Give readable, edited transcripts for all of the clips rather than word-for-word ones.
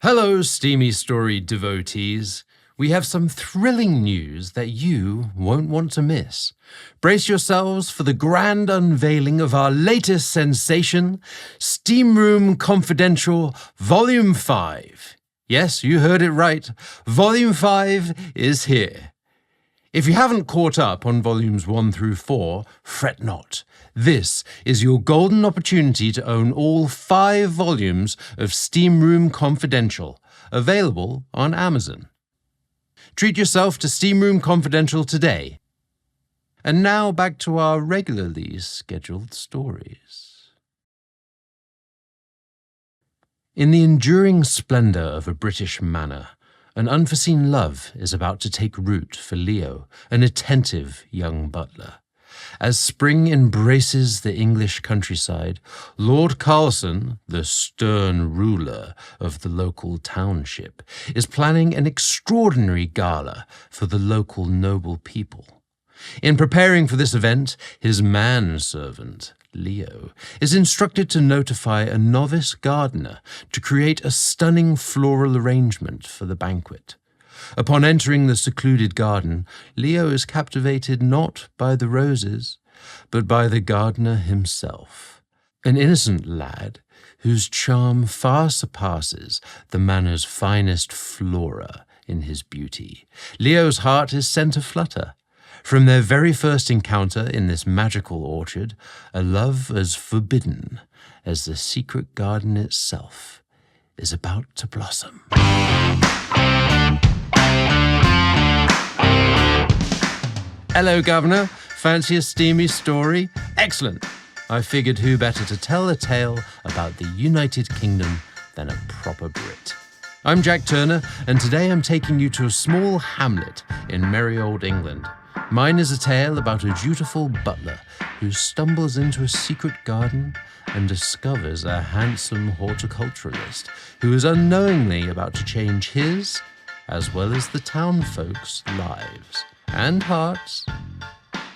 Hello, Steamy Story devotees. We have some thrilling news that you won't want to miss. Brace yourselves for the grand unveiling of our latest sensation, Steam Room Confidential Volume 5. Yes, you heard it right. Volume 5 is here. If you haven't caught up on Volumes 1 through 4, fret not. This is your golden opportunity to own all 5 volumes of Steam Room Confidential, available on Amazon. Treat yourself to Steam Room Confidential today. And now back to our regularly scheduled stories. In the enduring splendor of a British manor, an unforeseen love is about to take root for Leo, an attentive young butler. As spring embraces the English countryside, Lord Carlson, the stern ruler of the local township, is planning an extraordinary gala for the local noble people. In preparing for this event, his manservant, Leo, is instructed to notify a novice gardener to create a stunning floral arrangement for the banquet. Upon entering the secluded garden, Leo is captivated not by the roses, but by the gardener himself, an innocent lad whose charm far surpasses the manor's finest flora in his beauty. Leo's heart is sent aflutter. From their very first encounter in this magical orchard, a love as forbidden as the secret garden itself is about to blossom. Hello, Governor. Fancy a steamy story? Excellent. I figured who better to tell a tale about the United Kingdom than a proper Brit. I'm Jack Turner, and today I'm taking you to a small hamlet in merry old England. Mine is a tale about a dutiful butler who stumbles into a secret garden and discovers a handsome horticulturalist who is unknowingly about to change his, as well as the town folks' lives and hearts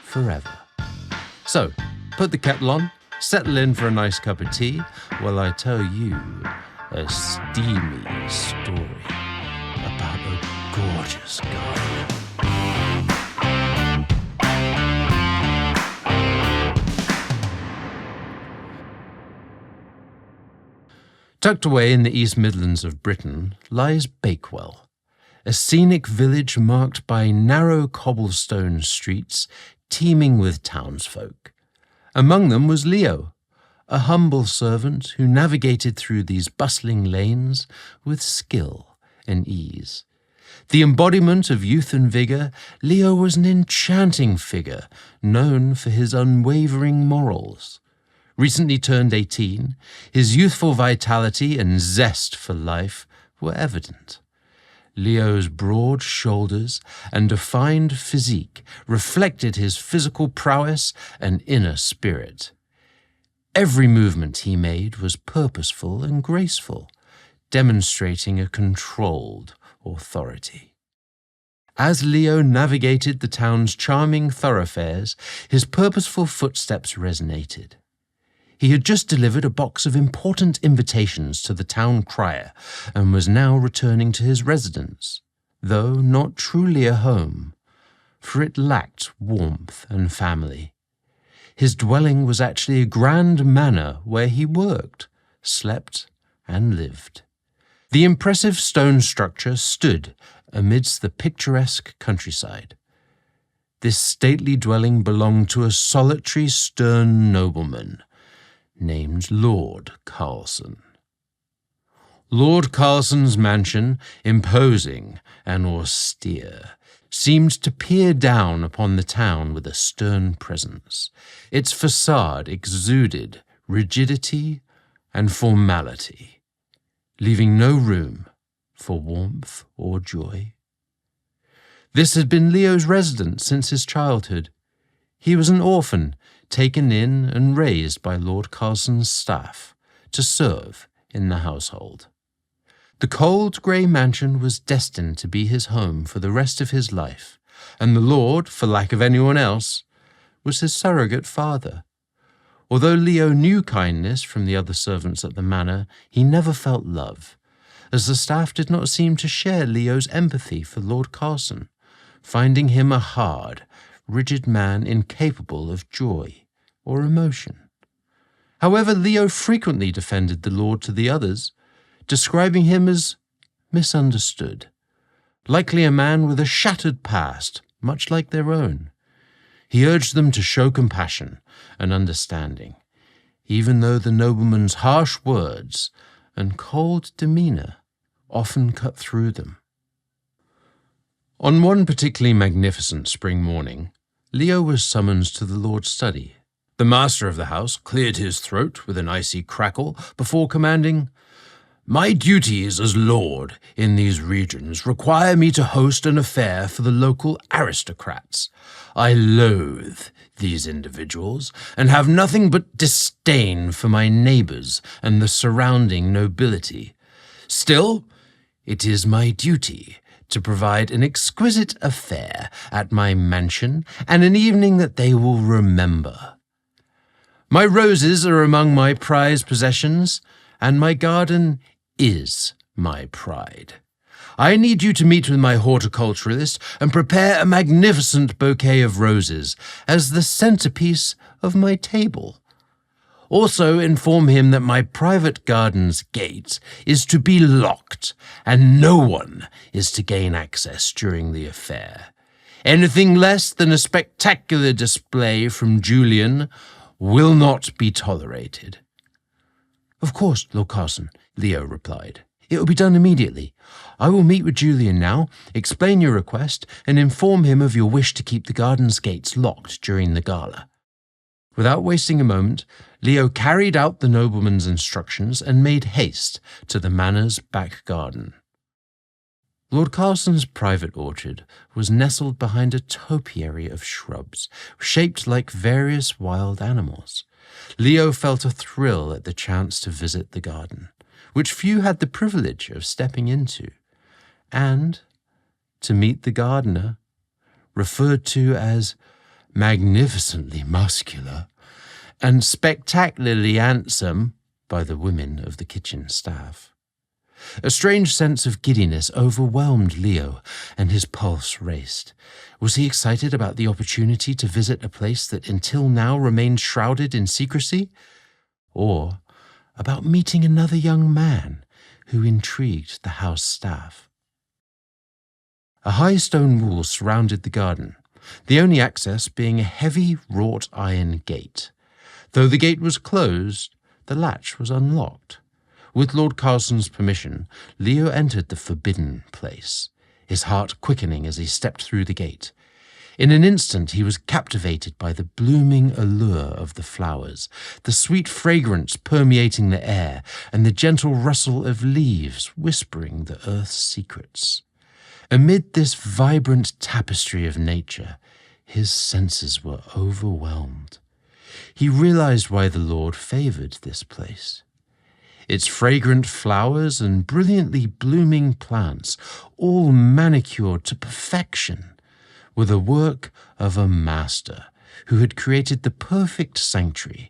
forever. So, put the kettle on, settle in for a nice cup of tea while I tell you a steamy story about a gorgeous garden. Tucked away in the East Midlands of Britain lies Bakewell, a scenic village marked by narrow cobblestone streets teeming with townsfolk. Among them was Leo, a humble servant who navigated through these bustling lanes with skill and ease. The embodiment of youth and vigour, Leo was an enchanting figure, known for his unwavering morals. Recently turned 18, his youthful vitality and zest for life were evident. Leo's broad shoulders and defined physique reflected his physical prowess and inner spirit. Every movement he made was purposeful and graceful, demonstrating a controlled authority. As Leo navigated the town's charming thoroughfares, his purposeful footsteps resonated. He had just delivered a box of important invitations to the town crier and was now returning to his residence, though not truly a home, for it lacked warmth and family. His dwelling was actually a grand manor where he worked, slept, and lived. The impressive stone structure stood amidst the picturesque countryside. This stately dwelling belonged to a solitary, stern nobleman named Lord Carlson. Lord Carlson's mansion, imposing and austere, seemed to peer down upon the town with a stern presence. Its facade exuded rigidity and formality, leaving no room for warmth or joy. This had been Leo's residence since his childhood. He was an orphan, taken in and raised by Lord Carlson's staff to serve in the household. The cold grey mansion was destined to be his home for the rest of his life, and the Lord, for lack of anyone else, was his surrogate father. Although Leo knew kindness from the other servants at the manor, he never felt love, as the staff did not seem to share Leo's empathy for Lord Carlson, finding him a hard, rigid man incapable of joy or emotion. However, Leo frequently defended the Lord to the others, describing him as misunderstood, likely a man with a shattered past, much like their own. He urged them to show compassion and understanding, even though the nobleman's harsh words and cold demeanour often cut through them. On one particularly magnificent spring morning, Leo was summoned to the Lord's study. The master of the house cleared his throat with an icy crackle before commanding, "My duties as lord in these regions require me to host an affair for the local aristocrats. I loathe these individuals and have nothing but disdain for my neighbours and the surrounding nobility. Still, it is my duty to provide an exquisite affair at my mansion and an evening that they will remember. My roses are among my prized possessions, and my garden is my pride. I need you to meet with my horticulturalist and prepare a magnificent bouquet of roses as the centerpiece of my table. Also inform him that my private garden's gate is to be locked and no one is to gain access during the affair. Anything less than a spectacular display from Julian will not be tolerated." "Of course, Lord Carlson," Leo replied. "It will be done immediately. I will meet with Julian now, explain your request, and inform him of your wish to keep the garden's gates locked during the gala." Without wasting a moment, Leo carried out the nobleman's instructions and made haste to the manor's back garden. Lord Carlson's private orchard was nestled behind a topiary of shrubs, shaped like various wild animals. Leo felt a thrill at the chance to visit the garden, which few had the privilege of stepping into, and to meet the gardener, referred to as magnificently muscular and spectacularly handsome by the women of the kitchen staff. A strange sense of giddiness overwhelmed Leo, and his pulse raced. Was he excited about the opportunity to visit a place that until now remained shrouded in secrecy? Or about meeting another young man who intrigued the house staff? A high stone wall surrounded the garden, the only access being a heavy wrought iron gate. Though the gate was closed, the latch was unlocked. With Lord Carlson's permission, Leo entered the forbidden place, his heart quickening as he stepped through the gate. In an instant he was captivated by the blooming allure of the flowers, the sweet fragrance permeating the air, and the gentle rustle of leaves whispering the earth's secrets. Amid this vibrant tapestry of nature, his senses were overwhelmed. He realized why the Lord favored this place. Its fragrant flowers and brilliantly blooming plants, all manicured to perfection, were the work of a master who had created the perfect sanctuary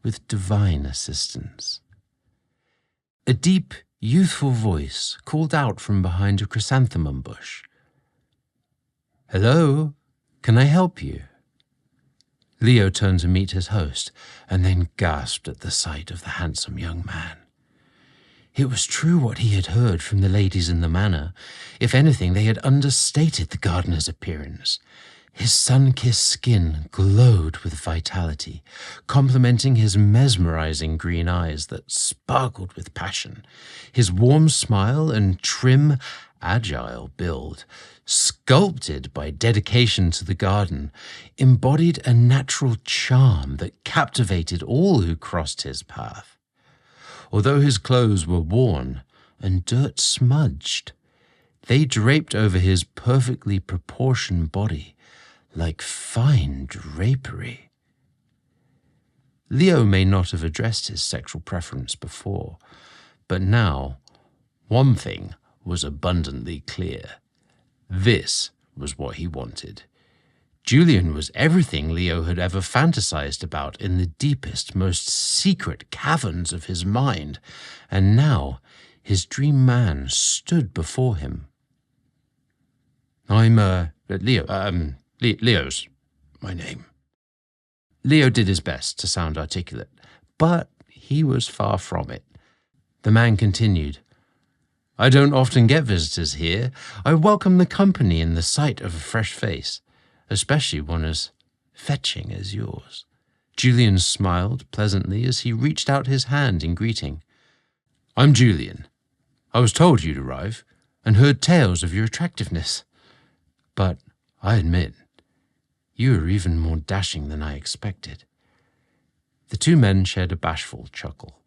with divine assistance. A deep, youthful voice called out from behind a chrysanthemum bush. "Hello, can I help you?" Leo turned to meet his host and then gasped at the sight of the handsome young man. It was true what he had heard from the ladies in the manor. If anything, they had understated the gardener's appearance. His sun-kissed skin glowed with vitality, complementing his mesmerizing green eyes that sparkled with passion. His warm smile and trim, agile build, sculpted by dedication to the garden, embodied a natural charm that captivated all who crossed his path. Although his clothes were worn and dirt-smudged, they draped over his perfectly proportioned body like fine drapery. Leo may not have addressed his sexual preference before, but now one thing was abundantly clear. This was what he wanted. Julian was everything Leo had ever fantasized about in the deepest, most secret caverns of his mind, and now his dream man stood before him. "I'm, Leo's my name." Leo did his best to sound articulate, but he was far from it. The man continued, "I don't often get visitors here. I welcome the company and the sight of a fresh face, especially one as fetching as yours." Julian smiled pleasantly as he reached out his hand in greeting. "I'm Julian. I was told you'd arrive and heard tales of your attractiveness. But I admit, you are even more dashing than I expected." The two men shared a bashful chuckle.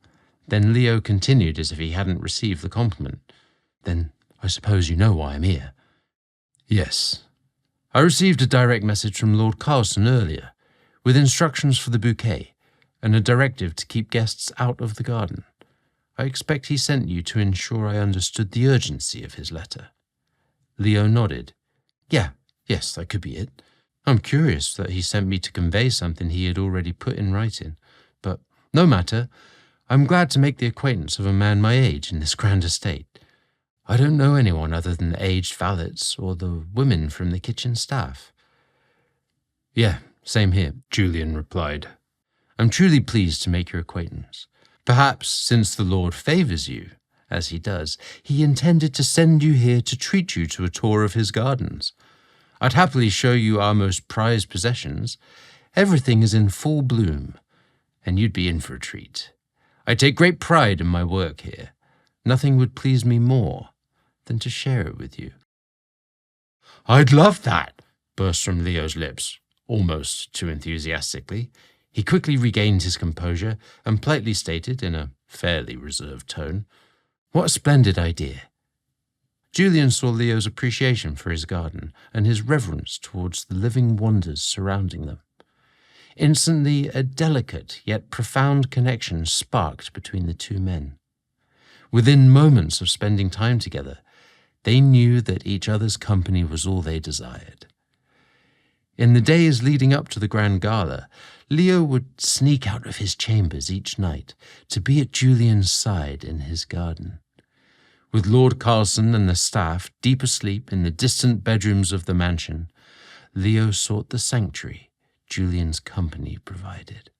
Then Leo continued as if he hadn't received the compliment. "Then I suppose you know why I'm here." "Yes. I received a direct message from Lord Carlson earlier, with instructions for the bouquet and a directive to keep guests out of the garden. I expect he sent you to ensure I understood the urgency of his letter." Leo nodded. Yes, that could be it. I'm curious that he sent me to convey something he had already put in writing. But no matter, I'm glad to make the acquaintance of a man my age in this grand estate. I don't know anyone other than the aged valets or the women from the kitchen staff. "Yeah, same here," Julian replied. "I'm truly pleased to make your acquaintance. Perhaps, since the Lord favours you, as he does, he intended to send you here to treat you to a tour of his gardens. I'd happily show you our most prized possessions. Everything is in full bloom, and you'd be in for a treat. I take great pride in my work here. Nothing would please me more than to share it with you." "I'd love that," burst from Leo's lips, almost too enthusiastically. He quickly regained his composure and politely stated, in a fairly reserved tone, "What a splendid idea." Julian saw Leo's appreciation for his garden and his reverence towards the living wonders surrounding them. Instantly, a delicate yet profound connection sparked between the two men. Within moments of spending time together, they knew that each other's company was all they desired. In the days leading up to the grand gala, Leo would sneak out of his chambers each night to be at Julian's side in his garden. With Lord Carlson and the staff deep asleep in the distant bedrooms of the mansion, Leo sought the sanctuary Julian's company provided.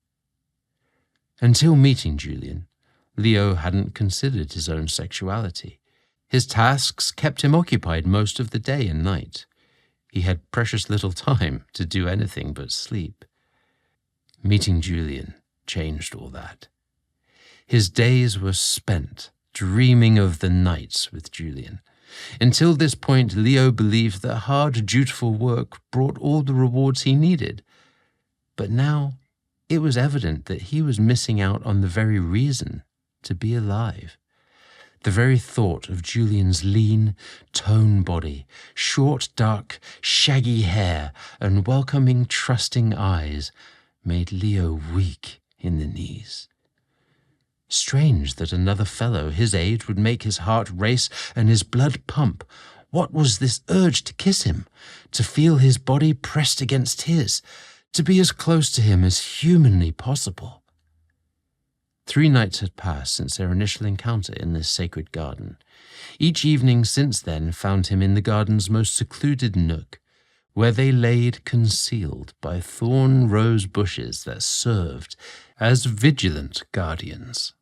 Until meeting Julian, Leo hadn't considered his own sexuality. His tasks kept him occupied most of the day and night. He had precious little time to do anything but sleep. Meeting Julian changed all that. His days were spent dreaming of the nights with Julian. Until this point, Leo believed that hard, dutiful work brought all the rewards he needed. But now it was evident that he was missing out on the very reason to be alive. The very thought of Julian's lean, toned body, short, dark, shaggy hair, and welcoming, trusting eyes made Leo weak in the knees. Strange that another fellow his age would make his heart race and his blood pump. What was this urge to kiss him, to feel his body pressed against his, to be as close to him as humanly possible? 3 nights had passed since their initial encounter in this sacred garden. Each evening since then found him in the garden's most secluded nook, where they laid concealed by thorn rose bushes that served as vigilant guardians.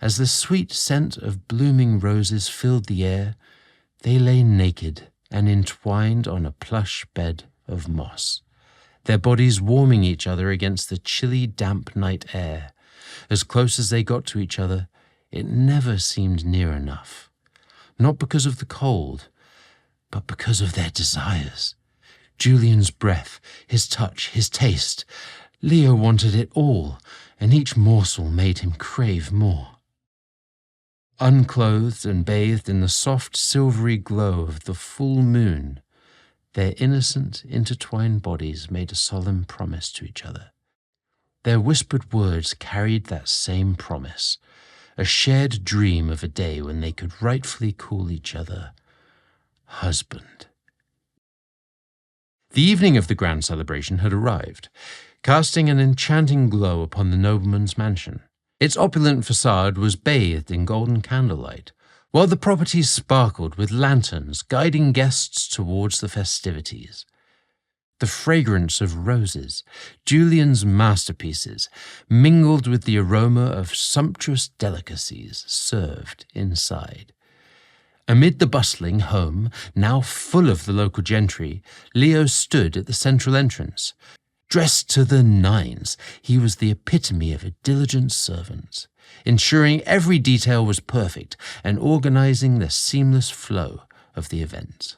As the sweet scent of blooming roses filled the air, they lay naked and entwined on a plush bed of moss, their bodies warming each other against the chilly, damp night air. As close as they got to each other, it never seemed near enough. Not because of the cold, but because of their desires. Julian's breath, his touch, his taste. Leo wanted it all, and each morsel made him crave more. Unclothed and bathed in the soft, silvery glow of the full moon, their innocent, intertwined bodies made a solemn promise to each other. Their whispered words carried that same promise, a shared dream of a day when they could rightfully call each other husband. The evening of the grand celebration had arrived, casting an enchanting glow upon the nobleman's mansion. Its opulent facade was bathed in golden candlelight, while the property sparkled with lanterns guiding guests towards the festivities. The fragrance of roses, Julian's masterpieces, mingled with the aroma of sumptuous delicacies served inside. Amid the bustling home, now full of the local gentry, Leo stood at the central entrance. Dressed to the nines, he was the epitome of a diligent servant, ensuring every detail was perfect and organizing the seamless flow of the event.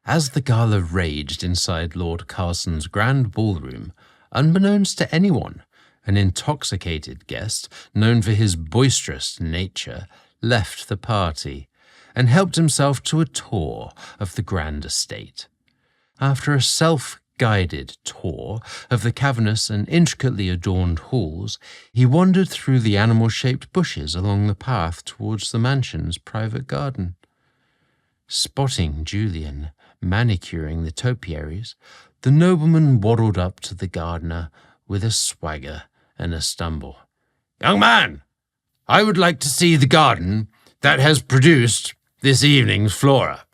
As the gala raged inside Lord Carlson's grand ballroom, unbeknownst to anyone, an intoxicated guest, known for his boisterous nature, left the party and helped himself to a tour of the grand estate. After a self-guided tour of the cavernous and intricately adorned halls, he wandered through the animal-shaped bushes along the path towards the mansion's private garden. Spotting Julian manicuring the topiaries, the nobleman waddled up to the gardener with a swagger and a stumble. "Young man, I would like to see the garden that has produced this evening's flora.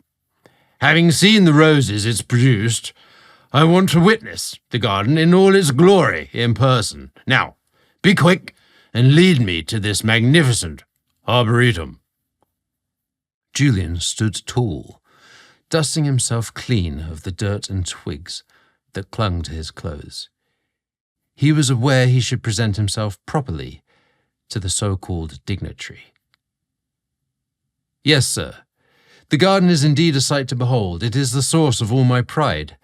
Having seen the roses it's produced, I want to witness the garden in all its glory in person. Now, be quick and lead me to this magnificent arboretum." Julian stood tall, dusting himself clean of the dirt and twigs that clung to his clothes. He was aware he should present himself properly to the so-called dignitary. "Yes, sir. The garden is indeed a sight to behold. It is the source of all my pride.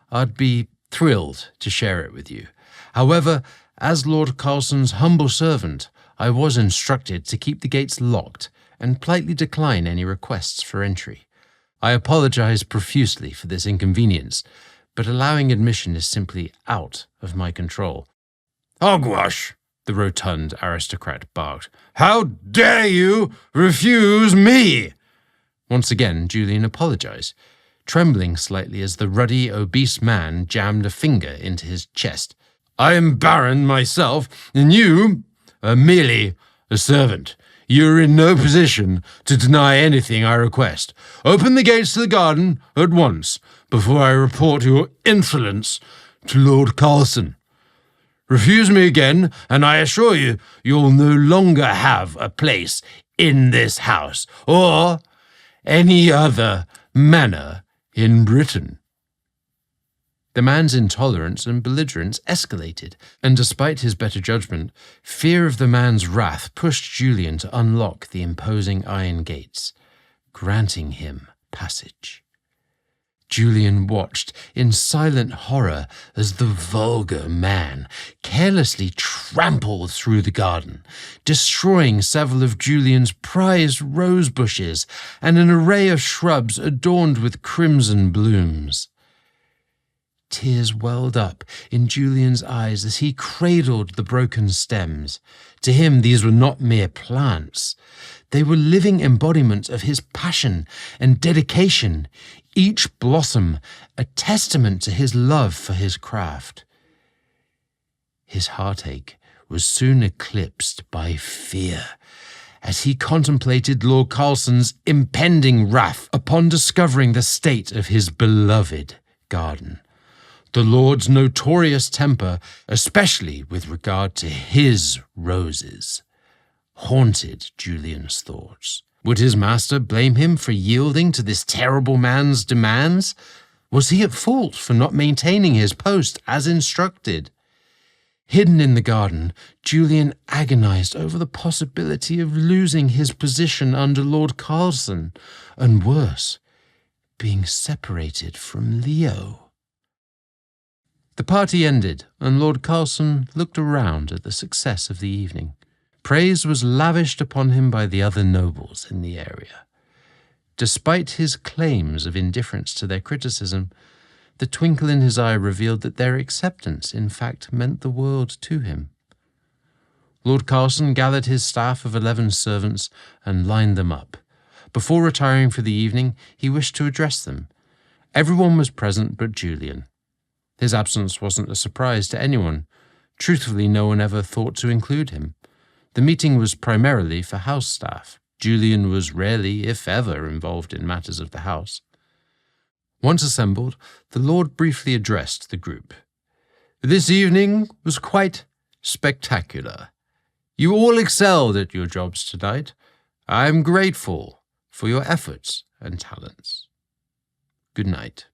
I'd be thrilled to share it with you. However, as Lord Carlson's humble servant, I was instructed to keep the gates locked and politely decline any requests for entry. I apologize profusely for this inconvenience, but allowing admission is simply out of my control." "Hogwash!" the rotund aristocrat barked. "How dare you refuse me?" Once again, Julian apologized, trembling slightly as the ruddy, obese man jammed a finger into his chest. "I am Baron myself, and you are merely a servant. You are in no position to deny anything I request. Open the gates to the garden at once, before I report your insolence to Lord Carlson. Refuse me again, and I assure you, you'll no longer have a place in this house, or any other manor in Britain." The man's intolerance and belligerence escalated, and despite his better judgment, fear of the man's wrath pushed Julian to unlock the imposing iron gates, granting him passage. Julian watched in silent horror as the vulgar man carelessly trampled through the garden, destroying several of Julian's prized rose bushes and an array of shrubs adorned with crimson blooms. Tears welled up in Julian's eyes as he cradled the broken stems. To him, these were not mere plants. They were living embodiments of his passion and dedication, each blossom a testament to his love for his craft. His heartache was soon eclipsed by fear as he contemplated Lord Carlson's impending wrath upon discovering the state of his beloved garden. The Lord's notorious temper, especially with regard to his roses, haunted Julian's thoughts. Would his master blame him for yielding to this terrible man's demands? Was he at fault for not maintaining his post as instructed? Hidden in the garden, Julian agonized over the possibility of losing his position under Lord Carlson, and worse, being separated from Leo. The party ended, and Lord Carlson looked around at the success of the evening. Praise was lavished upon him by the other nobles in the area. Despite his claims of indifference to their criticism, the twinkle in his eye revealed that their acceptance, in fact, meant the world to him. Lord Carlson gathered his staff of 11 servants and lined them up. Before retiring for the evening, he wished to address them. Everyone was present but Julian. His absence wasn't a surprise to anyone. Truthfully, no one ever thought to include him. The meeting was primarily for house staff. Julian was rarely, if ever, involved in matters of the house. Once assembled, the Lord briefly addressed the group. "This evening was quite spectacular. You all excelled at your jobs tonight. I am grateful for your efforts and talents. Good night."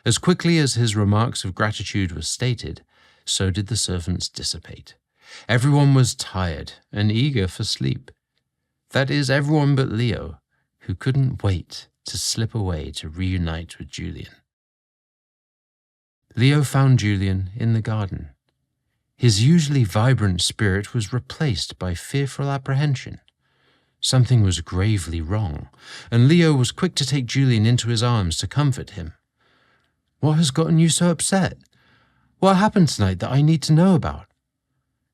As quickly as his remarks of gratitude were stated, so did the servants dissipate. Everyone was tired and eager for sleep. That is, everyone but Leo, who couldn't wait to slip away to reunite with Julian. Leo found Julian in the garden. His usually vibrant spirit was replaced by fearful apprehension. Something was gravely wrong, and Leo was quick to take Julian into his arms to comfort him. "What has gotten you so upset? What happened tonight that I need to know about?"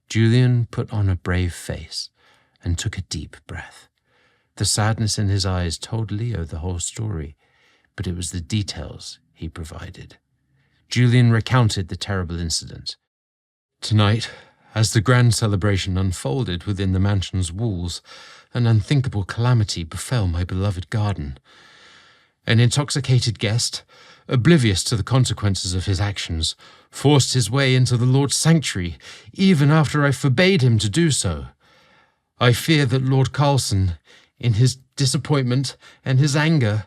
Julian put on a brave face and took a deep breath. The sadness in his eyes told Leo the whole story, but it was the details he provided. Julian recounted the terrible incident. "Tonight, as the grand celebration unfolded within the mansion's walls, an unthinkable calamity befell my beloved garden. An intoxicated guest, oblivious to the consequences of his actions, forced his way into the Lord's sanctuary, even after I forbade him to do so. I fear that Lord Carlson, in his disappointment and his anger,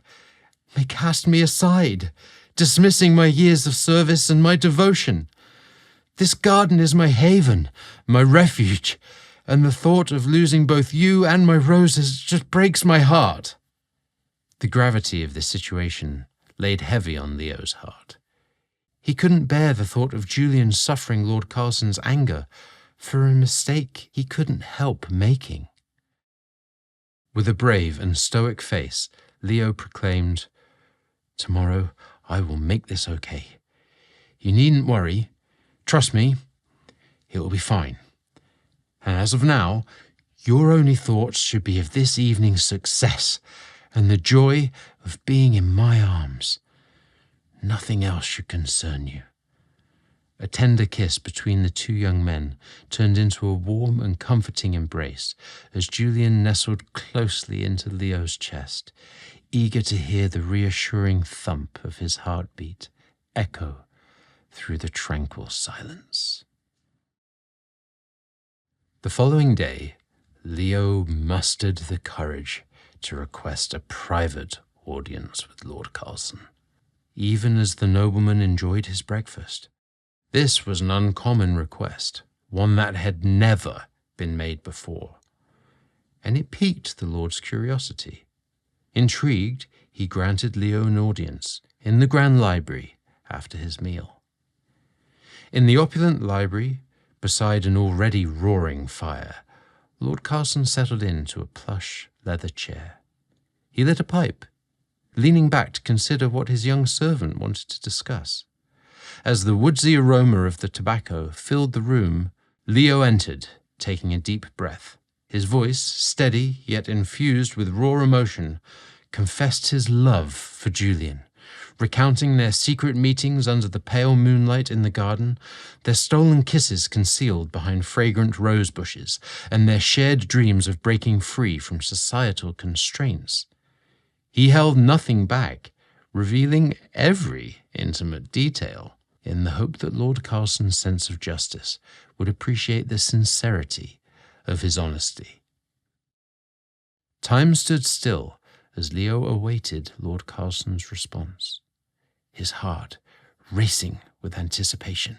may cast me aside, dismissing my years of service and my devotion. This garden is my haven, my refuge, and the thought of losing both you and my roses just breaks my heart." The gravity of this situation laid heavy on Leo's heart. He couldn't bear the thought of Julian suffering Lord Carlson's anger for a mistake he couldn't help making. With a brave and stoic face, Leo proclaimed, "Tomorrow I will make this okay. You needn't worry. Trust me, it will be fine. And as of now, your only thoughts should be of this evening's success and the joy of being in my arms. Nothing else should concern you." A tender kiss between the two young men turned into a warm and comforting embrace as Julian nestled closely into Leo's chest, eager to hear the reassuring thump of his heartbeat echo through the tranquil silence. The following day, Leo mustered the courage to request a private audience with Lord Carlson, even as the nobleman enjoyed his breakfast. This was an uncommon request, one that had never been made before, and it piqued the Lord's curiosity. Intrigued, he granted Leo an audience in the grand library after his meal. In the opulent library, beside an already roaring fire, Lord Carlson settled into a plush leather chair. He lit a pipe, leaning back to consider what his young servant wanted to discuss. As the woodsy aroma of the tobacco filled the room, Leo entered, taking a deep breath. His voice, steady yet infused with raw emotion, confessed his love for Julian, recounting their secret meetings under the pale moonlight in the garden, their stolen kisses concealed behind fragrant rose bushes, and their shared dreams of breaking free from societal constraints. He held nothing back, revealing every intimate detail, in the hope that Lord Carlson's sense of justice would appreciate the sincerity of his honesty. Time stood still as Leo awaited Lord Carlson's response, his heart racing with anticipation.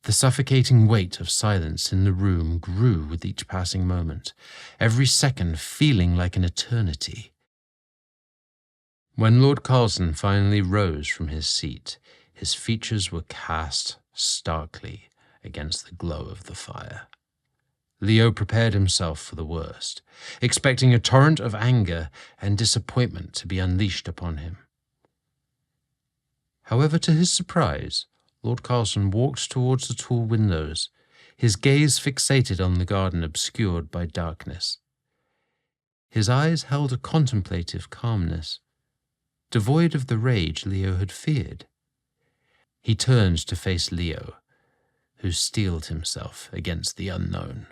The suffocating weight of silence in the room grew with each passing moment, every second feeling like an eternity. When Lord Carlson finally rose from his seat, his features were cast starkly against the glow of the fire. Leo prepared himself for the worst, expecting a torrent of anger and disappointment to be unleashed upon him. However, to his surprise, Lord Carlson walked towards the tall windows, his gaze fixated on the garden obscured by darkness. His eyes held a contemplative calmness, devoid of the rage Leo had feared. He turned to face Leo, who steeled himself against the unknown.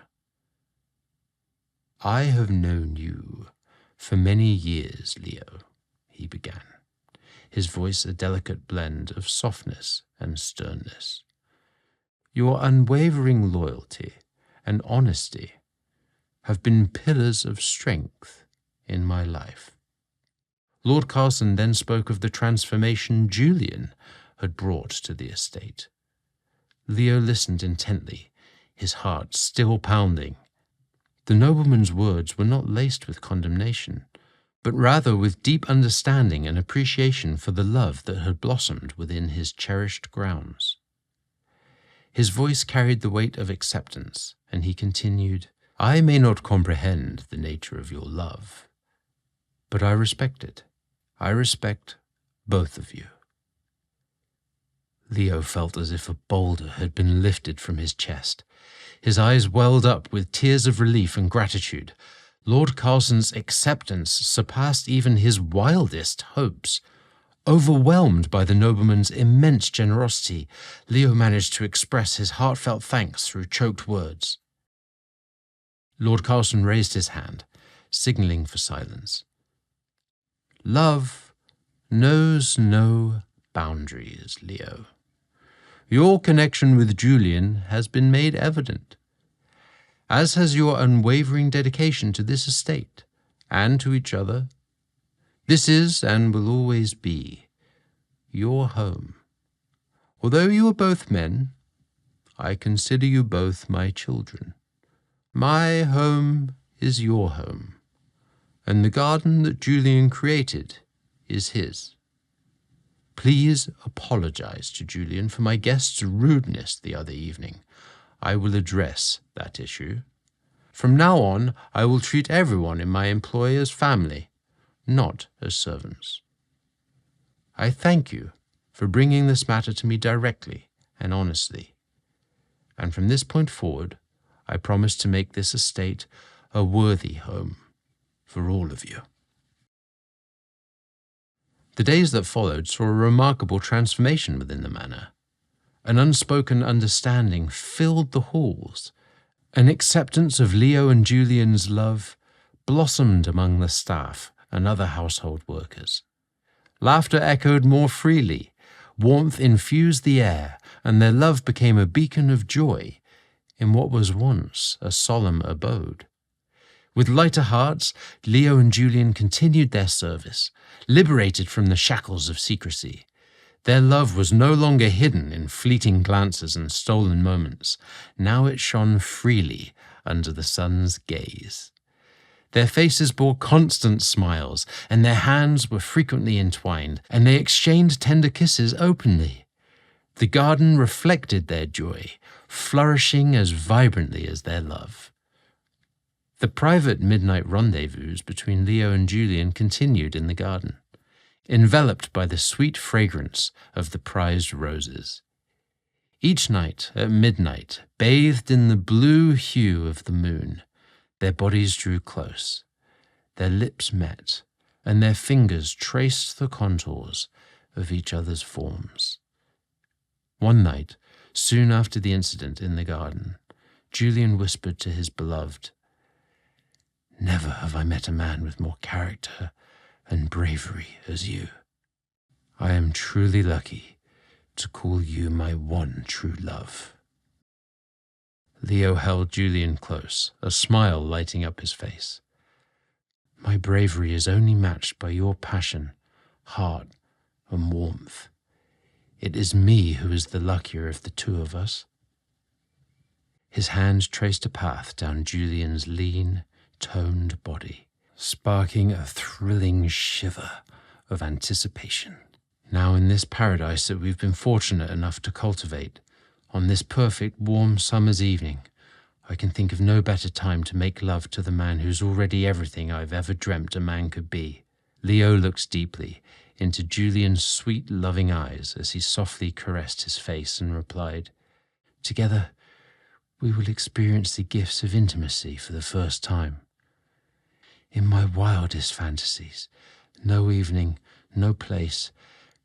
I have known you for many years, Leo, he began, his voice a delicate blend of softness and sternness. Your unwavering loyalty and honesty have been pillars of strength in my life. Lord Carlson then spoke of the transformation Julian had brought to the estate. Leo listened intently, his heart still pounding. The nobleman's words were not laced with condemnation, but rather with deep understanding and appreciation for the love that had blossomed within his cherished grounds. His voice carried the weight of acceptance, and he continued, I may not comprehend the nature of your love, but I respect it. I respect both of you. Leo felt as if a boulder had been lifted from his chest. His eyes welled up with tears of relief and gratitude. Lord Carlson's acceptance surpassed even his wildest hopes. Overwhelmed by the nobleman's immense generosity, Leo managed to express his heartfelt thanks through choked words. Lord Carlson raised his hand, signalling for silence. Love knows no boundaries, Leo. Your connection with Julian has been made evident, as has your unwavering dedication to this estate and to each other. This is, and will always be, your home. Although you are both men, I consider you both my children. My home is your home, and the garden that Julian created is his. Please apologize to Julian for my guest's rudeness the other evening. I will address that issue. From now on, I will treat everyone in my employ as family, not as servants. I thank you for bringing this matter to me directly and honestly, and from this point forward, I promise to make this estate a worthy home for all of you. The days that followed saw a remarkable transformation within the manor. An unspoken understanding filled the halls. An acceptance of Leo and Julian's love blossomed among the staff and other household workers. Laughter echoed more freely, warmth infused the air, and their love became a beacon of joy in what was once a solemn abode. With lighter hearts, Leo and Julian continued their service, liberated from the shackles of secrecy. Their love was no longer hidden in fleeting glances and stolen moments. Now it shone freely under the sun's gaze. Their faces bore constant smiles, and their hands were frequently entwined, and they exchanged tender kisses openly. The garden reflected their joy, flourishing as vibrantly as their love. The private midnight rendezvous between Leo and Julian continued in the garden, enveloped by the sweet fragrance of the prized roses. Each night at midnight, bathed in the blue hue of the moon, their bodies drew close, their lips met, and their fingers traced the contours of each other's forms. One night, soon after the incident in the garden, Julian whispered to his beloved, "Never have I met a man with more character and bravery as you. I am truly lucky to call you my one true love." Leo held Julian close, a smile lighting up his face. "My bravery is only matched by your passion, heart, and warmth. It is me who is the luckier of the two of us." His hand traced a path down Julian's lean, toned body, sparking a thrilling shiver of anticipation. Now in this paradise that we've been fortunate enough to cultivate, on this perfect warm summer's evening, I can think of no better time to make love to the man who's already everything I've ever dreamt a man could be. Leo looked deeply into Julian's sweet, loving eyes as he softly caressed his face and replied, "Together, we will experience the gifts of intimacy for the first time. In my wildest fantasies, no evening, no place,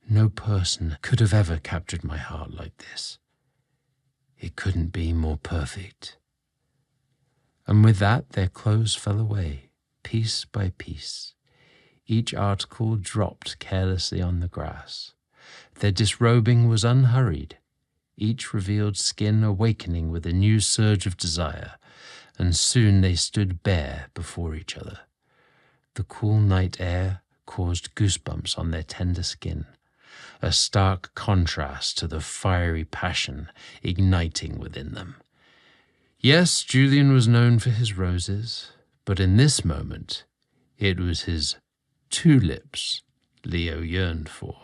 no person could have ever captured my heart like this. It couldn't be more perfect." And with that, their clothes fell away, piece by piece. Each article dropped carelessly on the grass. Their disrobing was unhurried, each revealed skin awakening with a new surge of desire, and soon they stood bare before each other. The cool night air caused goosebumps on their tender skin, a stark contrast to the fiery passion igniting within them. Yes, Julian was known for his roses, but in this moment, it was his tulips Leo yearned for.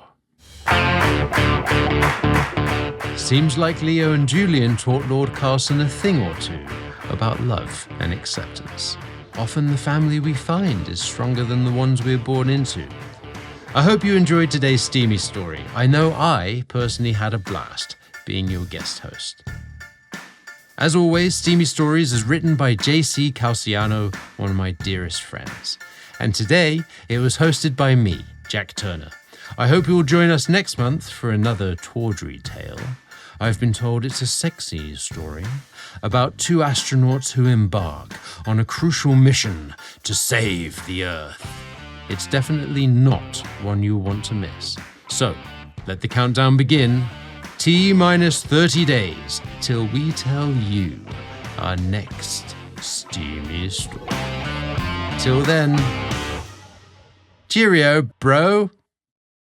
Seems like Leo and Julian taught Lord Carlson a thing or two about love and acceptance. Often the family we find is stronger than the ones we're born into. I hope you enjoyed today's Steamy story. I know I personally had a blast being your guest host. As always, Steamy Stories is written by JC Calciano, one of my dearest friends. And today, it was hosted by me, Jack Turner. I hope you'll join us next month for another tawdry tale. I've been told it's a sexy story about two astronauts who embark on a crucial mission to save the Earth. It's definitely not one you'll want to miss. So, let the countdown begin. T-minus 30 days till we tell you our next Steamy story. Till then, cheerio, bro.